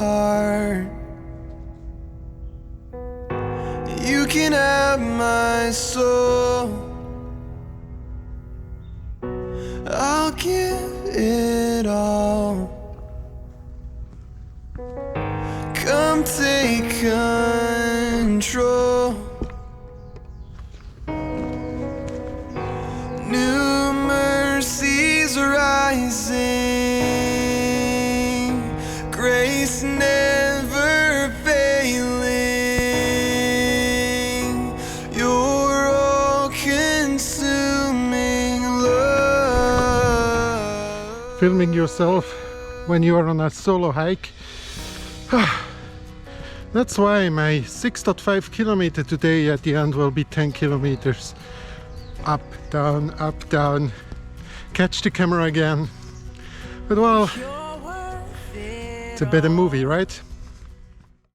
heart. You can have my soul, I'll give it all. Come take control. New mercies rising, grace never failing, your all-consuming love. Filming yourself when you are on a solo hike. That's why my 6.5 kilometer today at the end will be 10 kilometers. Up, down, catch the camera again. But well, it's a better movie, right?